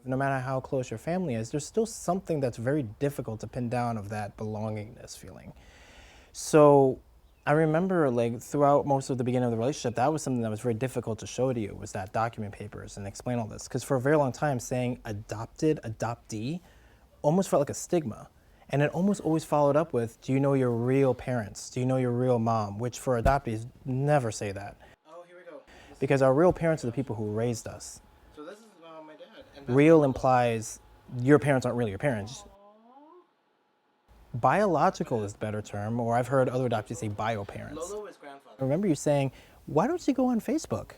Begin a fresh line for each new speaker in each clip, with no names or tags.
no matter how close your family is, there's still something that's very difficult to pin down of that belongingness feeling. So I remember like throughout most of the beginning of the relationship, that was something that was very difficult to show to you, was that document papers and explain all this. Because for a very long time, saying adopted, adoptee, almost felt like a stigma. And it almost always followed up with, do you know your real parents? Do you know your real mom? Which for adoptees, never say that. Oh, here we go. Because our real parents are the people who raised us. So this is my dad. And real implies your parents aren't really your parents. Biological is the better term, or I've heard other adoptees say bio-parents. Lolo is grandfather. I remember you saying, why don't you go on Facebook?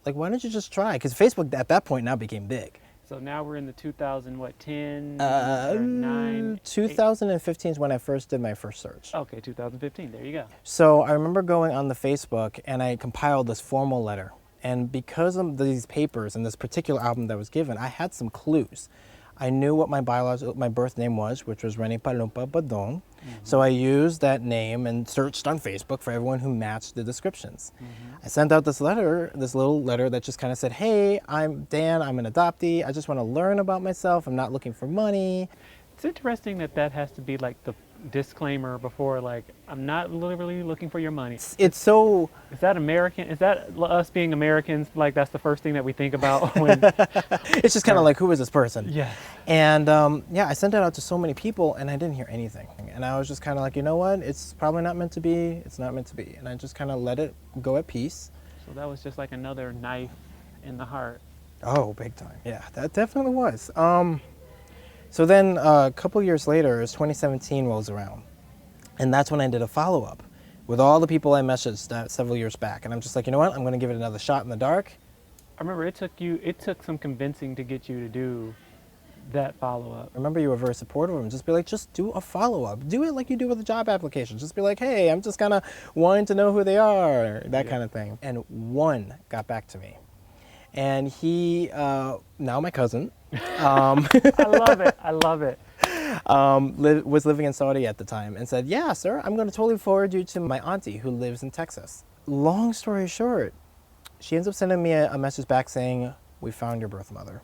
Like, why don't you just try? Because Facebook at that point now became big.
So now we're in the 2010, 9?
2015 is when I first did my first search.
Okay, 2015, there you go.
So I remember going on the Facebook and I compiled this formal letter. And because of these papers and this particular album that was given, I had some clues. I knew what my birth name was, which was Rene Palumpa Badong. So I used that name and searched on Facebook for everyone who matched the descriptions. I sent out this letter, this little letter that just kind of said, hey, I'm Dan, I'm an adoptee. I just want to learn about myself. I'm not looking for money.
It's interesting that that has to be like the disclaimer before, like, I'm not literally looking for your money.
It's so...
Is that American? Is that us being Americans? Like, that's the first thing that we think about when...
It's just kind of like, who is this person?
Yeah.
And yeah, I sent it out to so many people and I didn't hear anything. And I was just kind of like, you know what? It's probably not meant to be. It's not meant to be. And I just kind of let it go at peace.
So that was just like another knife in the heart.
Oh, big time. Yeah, that definitely was. So then a couple years later, 2017 rolls around. And that's when I did a follow-up with all the people I messaged several years back. And I'm just like, you know what? I'm going to give it another shot in the dark.
I remember it took some convincing to get you to do that follow-up.
I remember you were very supportive of them. Just be like, just do a follow-up. Do it like you do with a job application. Just be like, hey, I'm just kind of wanting to know who they are, that kind of thing. And one got back to me. And he, now my cousin.
I love it. I love it.
Was living in Saudi at the time and said, yeah, sir, I'm going to totally forward you to my auntie who lives in Texas. Long story short, she ends up sending me a message back saying, we found your birth mother.